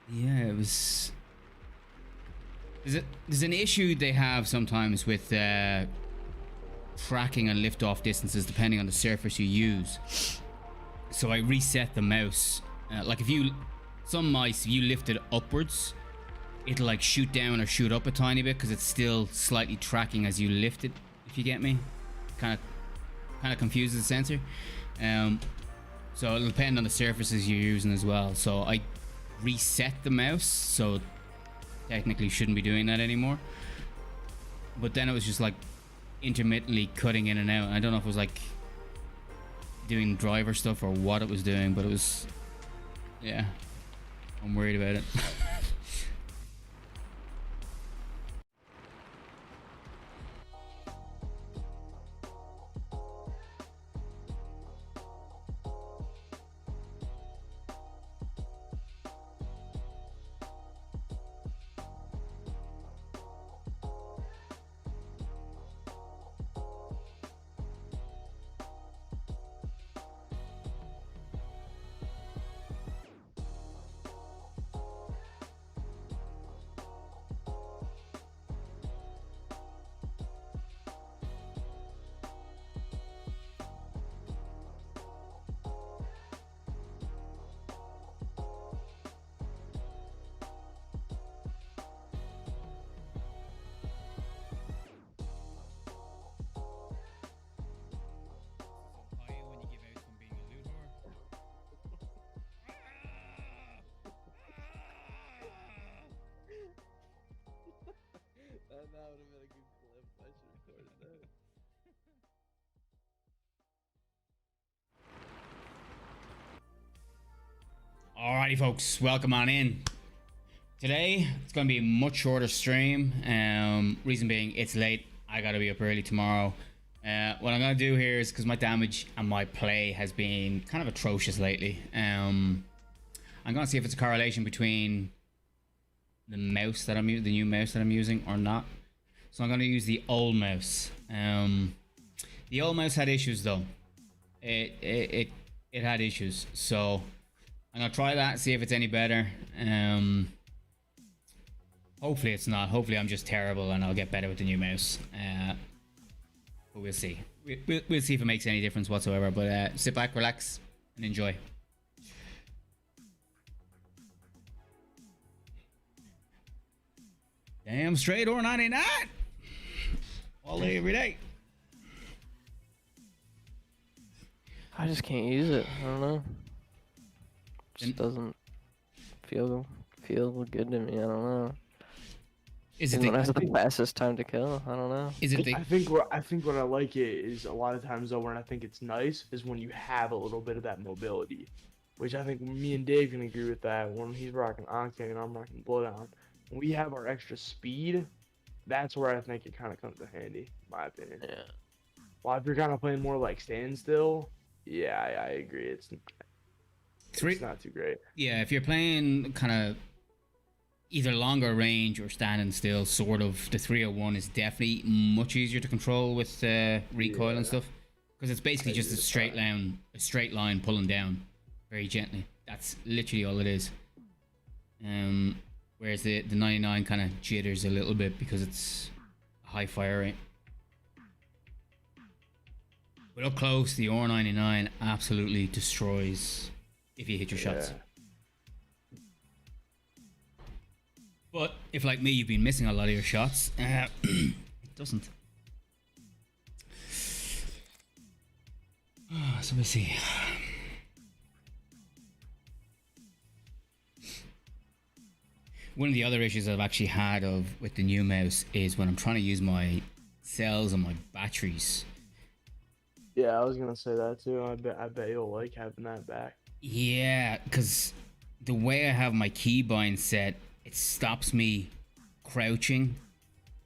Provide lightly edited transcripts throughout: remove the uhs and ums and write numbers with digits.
Yeah, it was. There's an issue they have sometimes with tracking and lift off distances depending on the surface you use. So I reset the mouse. Like if you, some mice, if you lift it upwards, it'll like shoot down or shoot up a tiny bit because it's still slightly tracking as you lift it. If you get me, kind of confuses the sensor. So it'll depend on the surfaces you're using as well. So I reset the mouse, so technically shouldn't be doing that anymore. But then it was just like intermittently cutting in and out. I don't know if it was like doing driver stuff or what it was doing, but it was, yeah, I'm worried about it. That would have been a good clip. I should have recorded that. Alrighty, folks, welcome on in. Today it's going to be a much shorter stream. Reason being, it's late. I got to be up early tomorrow. What I'm going to do here is, because my damage and my play has been kind of atrocious lately. I'm going to see if it's a correlation between the mouse that I'm using, the new mouse that I'm using, or not. So I'm going to use the old mouse. The old mouse had issues though. It had issues. So I'm going to try that, see if it's any better. Hopefully it's not. Hopefully I'm just terrible and I'll get better with the new mouse. But we'll see. We'll see if it makes any difference whatsoever. But sit back, relax, and enjoy. Damn straight or 99. All day, every day. I just can't use it. I don't know. Just doesn't feel good to me. I don't know. Is it the fastest time to kill? I don't know. Is it the... I think what I like it is a lot of times though when I think it's nice is when you have a little bit of that mobility, which I think me and Dave can agree with that. When he's rocking Octane and I'm rocking Bloodhound, when we have our extra speed, that's where I think it kind of comes in handy, in my opinion. Yeah. Well, if you're kind of playing more like standstill, yeah, I agree. It's not too great. Yeah, if you're playing kind of either longer range or standing still, sort of, the 301 is definitely much easier to control with recoil and stuff, because it's basically just a straight line pulling down very gently. That's literally all it is. Whereas the 99 kind of jitters a little bit because it's a high fire rate. But up close, the R99 absolutely destroys if you hit your shots. But if, like me, you've been missing a lot of your shots, it doesn't. So we'll see. One of the other issues I've actually had with the new mouse is when I'm trying to use my cells and my batteries. Yeah, I was gonna say that too. I bet you'll like having that back. Yeah, because the way I have my keybind set, it stops me crouching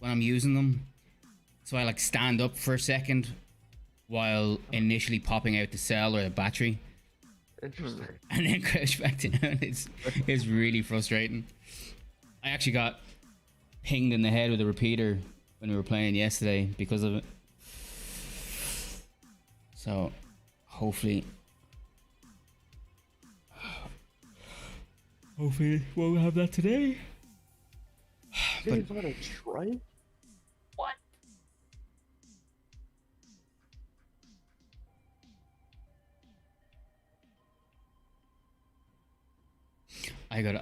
when I'm using them. So I like stand up for a second while initially popping out the cell or the battery. Interesting. And then crouch back down. It's really frustrating. I actually got pinged in the head with a repeater when we were playing yesterday because of it. So hopefully Hopefully we'll have that today. But it's not a try. What? I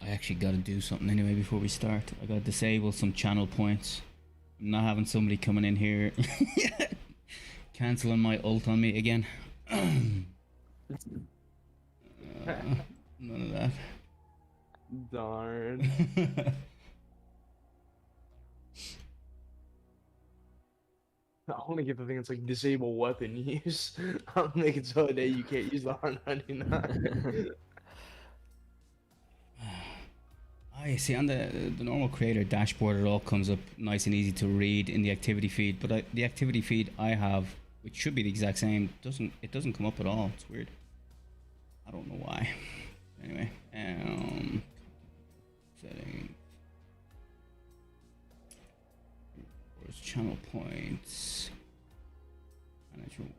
actually gotta do something anyway before we start. I gotta disable some channel points. I'm not having somebody coming in here canceling my ult on me again. None of that. Darn. I want to get the thing that's like disable weapon use. I'll make it so that you can't use the R99. I see on the normal creator dashboard it all comes up nice and easy to read in the activity feed, but the activity feed I have, which should be the exact same, doesn't come up at all. It's weird. I don't know why. Anyway, settings. Where's channel points? Management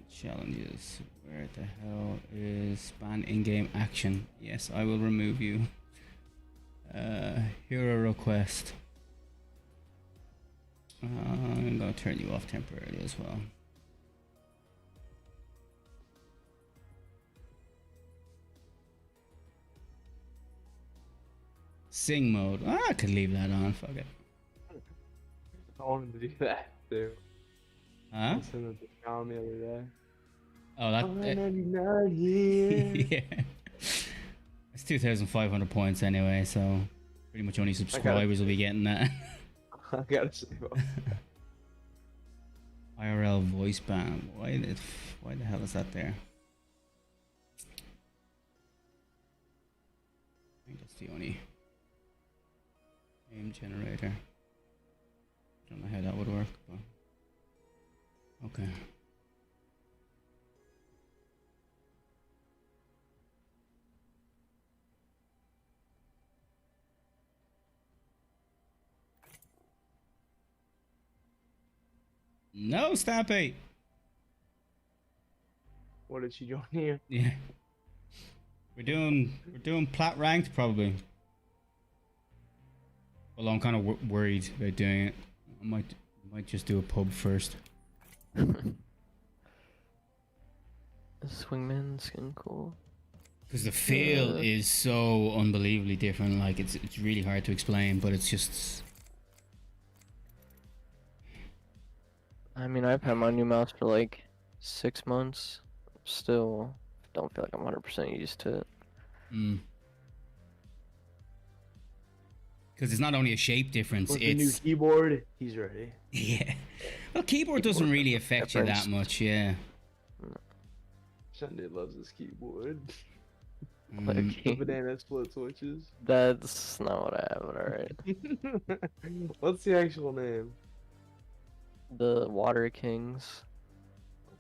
challenges. Where the hell is ban in-game action? Yes, I will remove you. Hero request. I'm gonna turn you off temporarily as well. Sing mode. I could leave that on. Fuck it. I wanted to do that too. Huh? I sent it to John the other day. Oh, that. R99 here. Yeah. It's 2,500 points anyway, so pretty much only subscribers will be getting that. I gotta say, IRL voice ban. Why the hell is that there? I think that's the only name generator. I don't know how that would work, but okay. No, Stampy. what did she join here? Yeah. We're doing plat ranked probably. Well, I'm kind of worried about doing it. I might just do a pub first. Swingman skin cool. Because the feel is so unbelievably different. Like it's really hard to explain, but it's just. I mean, I've had my new mouse for like 6 months. Still don't feel like I'm 100% used to it. Because it's not only a shape difference, With the new it's keyboard, he's ready. yeah. Well, keyboard doesn't really affect you that much, yeah. Sunday loves his keyboard. Like, The banana split switches. that's not what I have, but alright. What's the actual name? The Water Kings.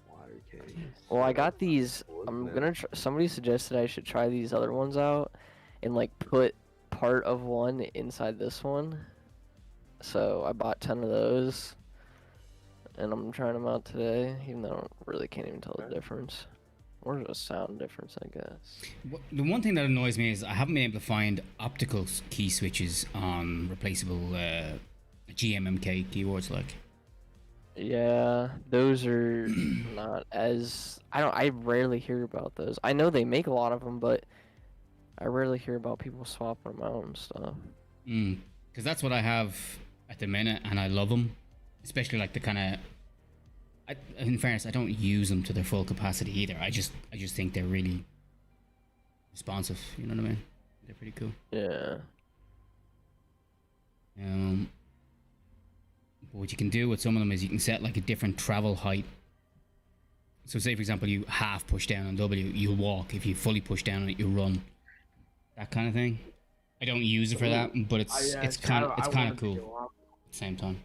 Water King. Well, I got these. I'm gonna. Somebody suggested I should try these other ones out, and like put part of one inside this one. So I bought 10 of those, and I'm trying them out today. Even though I really can't even tell the difference, or just sound difference, I guess. The one thing that annoys me is I haven't been able to find optical key switches on replaceable GMMK keyboards like. Yeah, those are not as. I rarely hear about those. I know they make a lot of them, but I rarely hear about people swapping them out and stuff. Because that's what I have at the minute, and I love them. Especially like the kind of. In fairness, I don't use them to their full capacity either. I just think they're really responsive. You know what I mean? They're pretty cool. Yeah. What you can do with some of them is you can set like a different travel height. So say for example you half push down on W, you'll walk. If you fully push down on it, you'll run. That kind of thing. I don't use it for that, but it's kind of cool at the same time.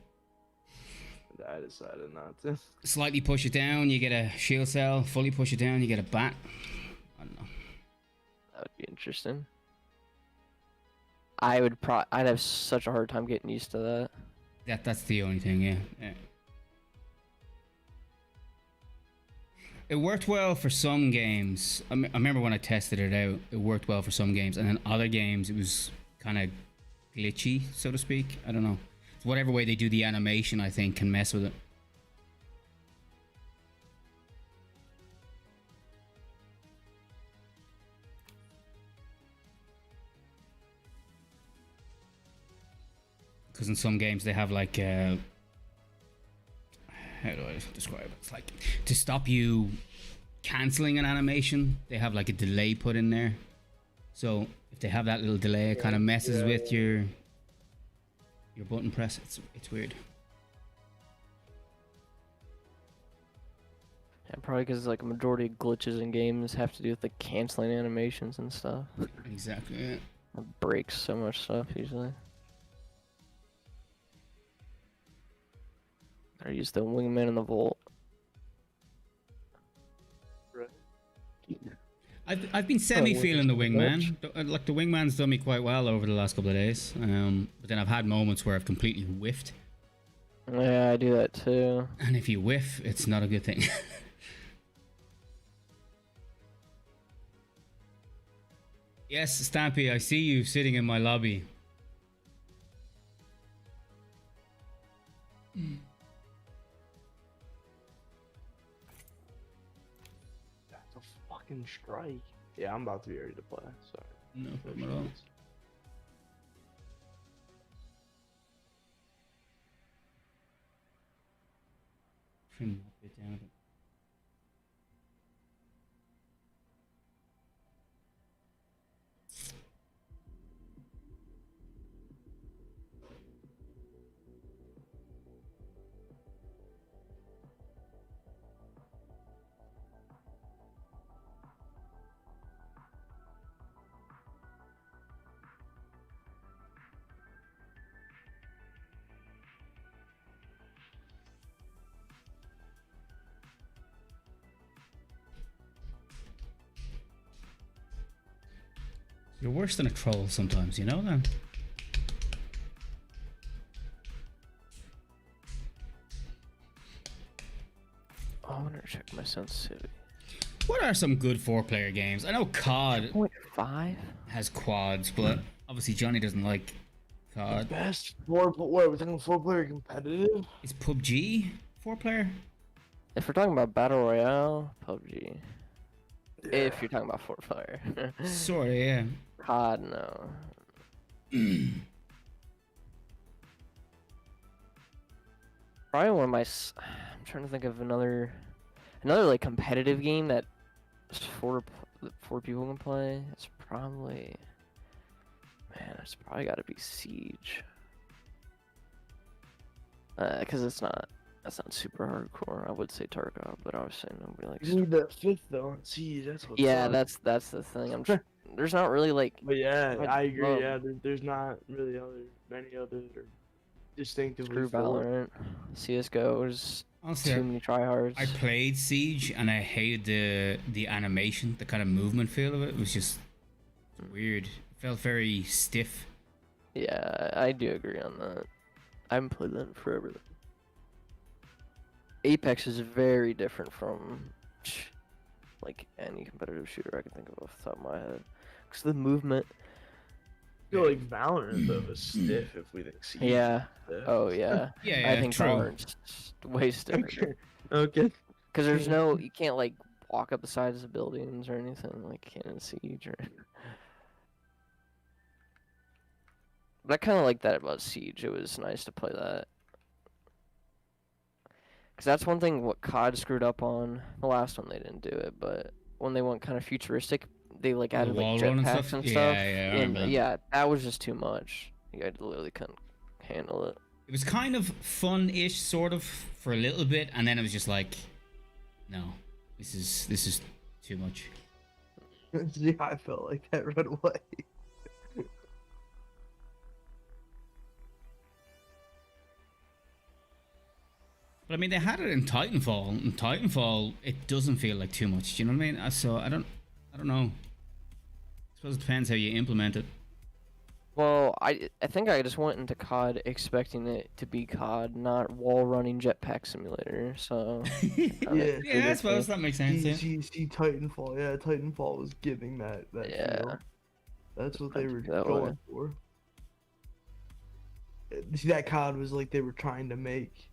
I decided not to. Slightly push it down, you get a shield cell. Fully push it down, you get a bat. I don't know. That would be interesting. I'd have such a hard time getting used to that. That's the only thing, yeah. It worked well for some games. I remember when I tested it out, it worked well for some games, and then other games it was kind of glitchy, so to speak. I don't know. It's whatever way they do the animation, I think, can mess with it. Because in some games they have like how do I describe it? It's like to stop you canceling an animation, they have like a delay put in there. So if they have that little delay, it kind of messes with your button press. It's weird. Yeah, probably because like a majority of glitches in games have to do with the canceling animations and stuff. Exactly. Yeah. It breaks so much stuff usually. I use the wingman in the vault. I've been semi feeling the wingman. Like the wingman's done me quite well over the last couple of days. But then I've had moments where I've completely whiffed. Yeah, I do that too. And if you whiff, it's not a good thing. Yes, Stampy, I see you sitting in my lobby. That's a fucking strike. Yeah, I'm about to be ready to play. Sorry. No problem at all. Trim that bit down a bit. You're worse than a troll sometimes, you know that? Oh, I want to check my sensitivity. What are some good 4-player games? I know COD 0.5 has quads, but obviously Johnny doesn't like COD. Best what we're talking 4-player competitive? Is PUBG 4-player? If we're talking about Battle Royale, PUBG. Yeah. If you're talking about 4-player. Sorta, yeah. COD, no. Probably one of my. I'm trying to think of another like competitive game that four people can play. It's probably, man, it's probably got to be Siege. Because that's not super hardcore. I would say Tarkov, but obviously nobody likes. You need that 5th though on Siege. That's what. Yeah, that's the thing. There's not really like. But yeah, I agree. Yeah, there's not really many other distinctively. Screw Valorant, CS:GO. There's Honestly, too many tryhards. I played Siege and I hated the animation, the kind of movement feel of it. It was just weird. It felt very stiff. Yeah, I do agree on that. I haven't played that in forever. Apex is very different from like any competitive shooter I can think of off the top of my head. Because the movement. I feel like Valorant though is stiff if we think Siege. Yeah. Stiff. Oh yeah. Yeah, I think true. Valorant's way stiffer. Okay. Because there's no, you can't like walk up the sides of buildings or anything like you can in Siege or. But I kind of like that about Siege. It was nice to play that. Because that's one thing what COD screwed up on. The last one they didn't do it, but when they went kind of futuristic, they like added like jetpacks and stuff. Yeah, that was just too much. You guys literally couldn't handle it. It was kind of fun-ish, sort of, for a little bit, and then it was just like, no, this is too much. Yeah, I felt like that right away. But I mean, they had it in Titanfall. In Titanfall, it doesn't feel like too much. Do you know what I mean? So I don't know. I suppose it depends how you implement it. Well, I think I just went into COD expecting it to be COD, not wall running jetpack simulator. So kinda Yeah, Yeah, I triggered me. suppose that makes sense. Yeah. see Titanfall. Yeah, Titanfall was giving that Yeah, feel. That's what they I were took that way. going for. See, that COD was like they were trying to make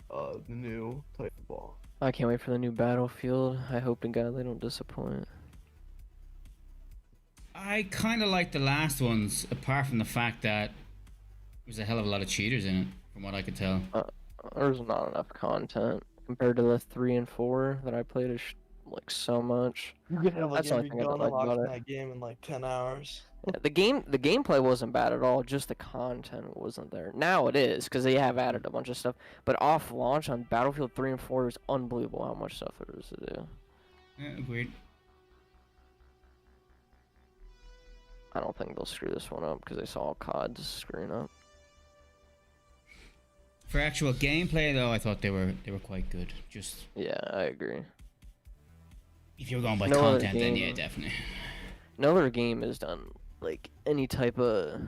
the new Titanfall. I can't wait for the new Battlefield. I hope to God they don't disappoint. I kind of like the last ones, apart from the fact that there's a hell of a lot of cheaters in it, from what I could tell. There's not enough content compared to the 3 and 4 that I played like so much. You could have like That's the only every thing I gun don't like unlocked about in it. that game in like 10 hours. Yeah, the gameplay wasn't bad at all. Just the content wasn't there. Now it is because they have added a bunch of stuff. But off launch on Battlefield 3 and 4 is unbelievable how much stuff there is to do. Weird. I don't think they'll screw this one up because they saw CODs screwing up. For actual gameplay, though, I thought they were quite good. Just Yeah, I agree. if you're going by No other content, then yeah, game- definitely. No other game has done like any type of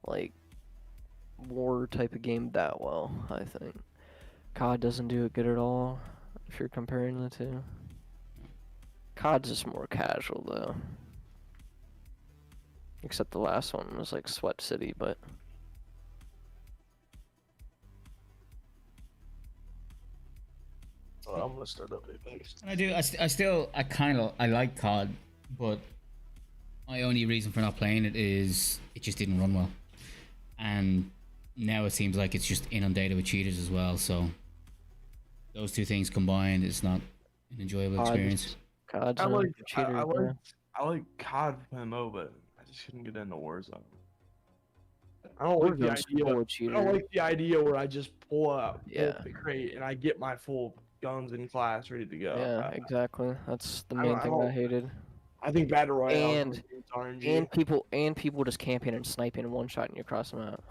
like war type of game that well, I think. COD doesn't do it good at all if you're comparing the two. COD's just more casual though. Except the last one was like Sweat City, but Oh, I'm gonna start up Apex. And I do. I like COD, but my only reason for not playing it is it just didn't run well, and now it seems like it's just inundated with cheaters as well. So those two things combined, it's not an enjoyable experience. COD's I a like cheater. I like COD for MMO, but I just couldn't get into Warzone. I don't like the idea. I don't like the idea where I just pull up the crate and I get my full guns in class ready to go. Yeah, exactly. That's the I main don't- I thing I don't- hated. I think Battle Royale And- is RNG. And people just camping and sniping and one shotting you across the map.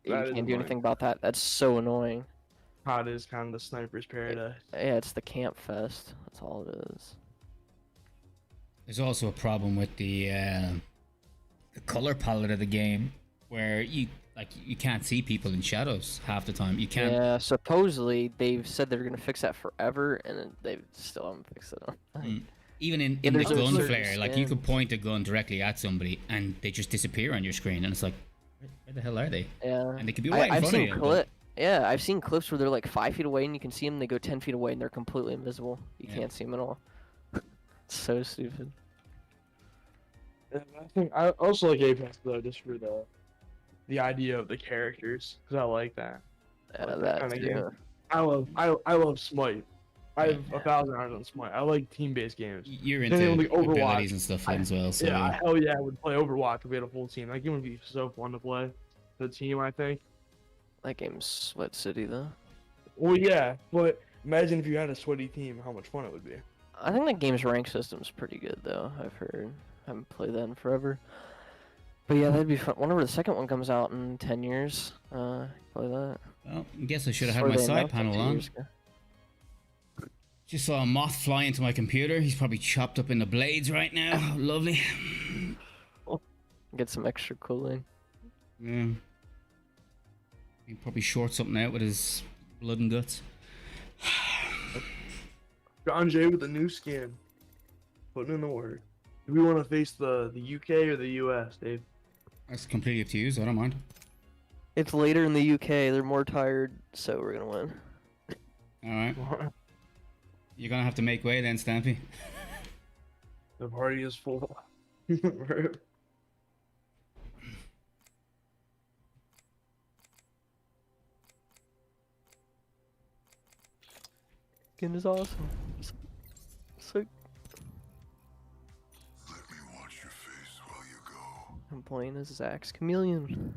You That is can't do annoying. anything about that. That's so annoying. COD is kind of the sniper's paradise. Yeah, it's the camp fest. That's all it is. There's also a problem with the color palette of the game, where you can't see people in shadows half the time. You can't. Yeah, supposedly they've said they're gonna fix that forever, and they still haven't fixed it. Even in Yeah, the there's a gun certain flare, like you skin. could point a gun directly at somebody and they just disappear on your screen, and it's like, where the hell are they? Yeah. And they could be right in I've front seen of you. Yeah, I've seen clips where they're like 5 feet away and you can see them. They go 10 feet away and they're completely invisible. You Yeah. can't see them at all. It's so stupid. And I think I also like Apex though, just for the idea of the characters, because I like that. Yeah, Like that kinda too. game. I love Smite. I have 1,000 hours on Smite. I like team-based games. You're Then into like Overwatch. abilities and stuff as well. So yeah, yeah. hell yeah, I would play Overwatch if we had a full team. That game would be so fun to play. The team, I think. That game's Sweat City though. Well, yeah, but imagine if you had a sweaty team, how much fun it would be. I think that game's rank system's pretty good though. I've heard. Haven't played that in forever. But yeah, that'd be fun. Whenever the second one comes out in 10 years, play that. Well, I guess I should have had Or my they side announced it panel 2 on. years ago. Just saw a moth fly into my computer. He's probably chopped up in the blades right now. Lovely. Get some extra cooling. Yeah. He probably short something out with his blood and guts. John Jay with a new skin. Putting in the word. Do we want to face the UK or the US, Dave? That's completely up to you, so I don't mind. It's later in the UK. They're more tired, so we're gonna win. Alright. You're gonna have to make way then, Stampy. The party is full. Skin is awesome. So Let me watch your face while you go. I'm playing as Zach's chameleon.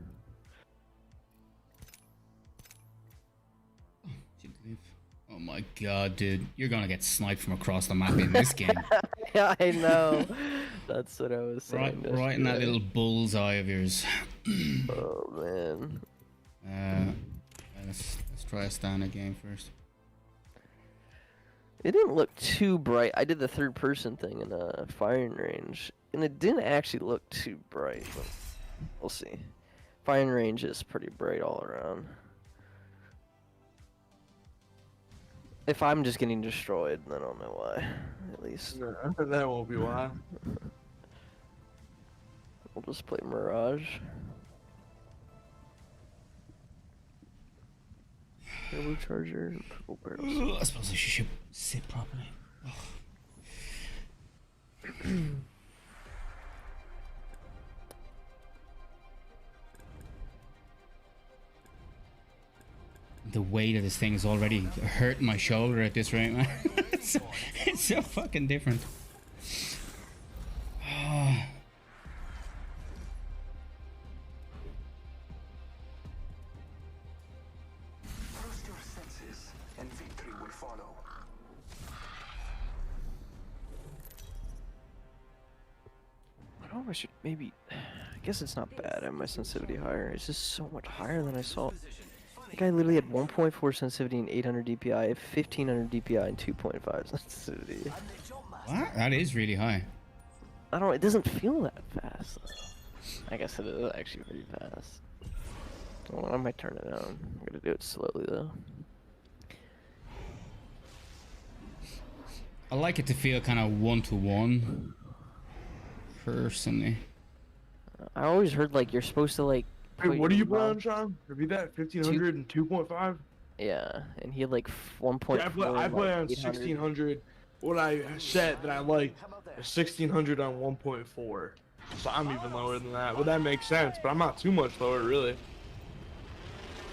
Oh my god, dude. You're gonna get sniped from across the map in this game. Yeah, I know. That's what I was saying. Right in that yesterday. little bullseye of yours. Oh man. Let's try a standard game first. It didn't look too bright. I did the third person thing in firing range, and it didn't actually look too bright. But We'll see. Firing range is pretty bright all around. If I'm just getting destroyed, then I don't know why. At least. Nah, that won't be why. We'll just play Mirage. Turbocharger, purple barrels. I suppose I should sit properly. The weight of this thing is already hurting my shoulder at this rate, man. it's so fucking different. Trust your senses, and victory will follow. I don't know if I should maybe. I guess it's not bad. I have my sensitivity higher. It's just so much higher than I saw. I think I literally had 1.4 sensitivity and 800 DPI. I have 1500 DPI and 2.5 sensitivity. What? That is really high. I don't. It doesn't feel that fast. I guess it is actually pretty fast. Well, I might turn it down. I'm gonna do it slowly though. I like it to feel kind of 1-to-1. Personally. I always heard like you're supposed to like. Wait, what put are you your playing mouth- on, Sean? Repeat that. 1500 and 2.5. Yeah, and he had like 1.4. Yeah, I play on 1600. What I set that I like is 1600 on 1.4. So I'm even lower than that. Well, that makes sense, but I'm not too much lower, really.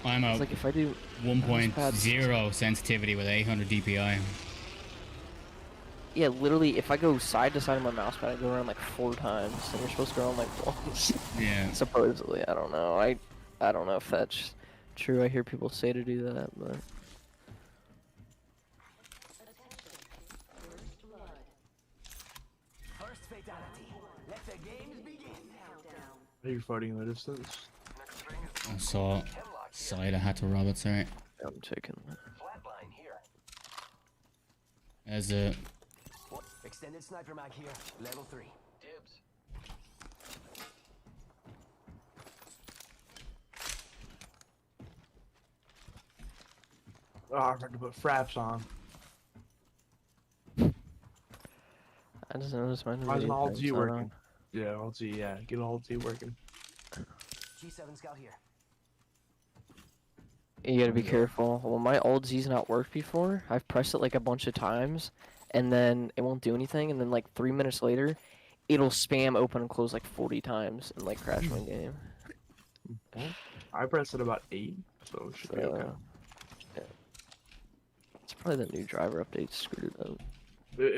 I'm It's at like if I do 1.0 sensitivity with 800 DPI. Yeah, literally, if I go side to side of my mouse pad, I go around like 4 times, and you're supposed to go around like once. Yeah. Supposedly, I don't know. I don't know if that's true. I hear people say to do that, but First fatality. Let the games begin. Are you fighting in the distance? I saw side. I had to rob it. Sorry. I'm taking that. Flatline here. As a Extended sniper mag here. Level 3. Dibs. Oh, I forgot to put fraps on. I just noticed mine. Why isn't all things, G I don't know. working? Yeah, all G, yeah. Get all G working. G7 scout here. You gotta be careful. Well, my old Z's not worked before. I've pressed it like a bunch of times, and then it won't do anything. And then like 3 minutes later, it'll spam open and close like 40 times and like crash my game. I pressed it about 8, so it should be okay. Yeah. It's probably the new driver update screwed it up.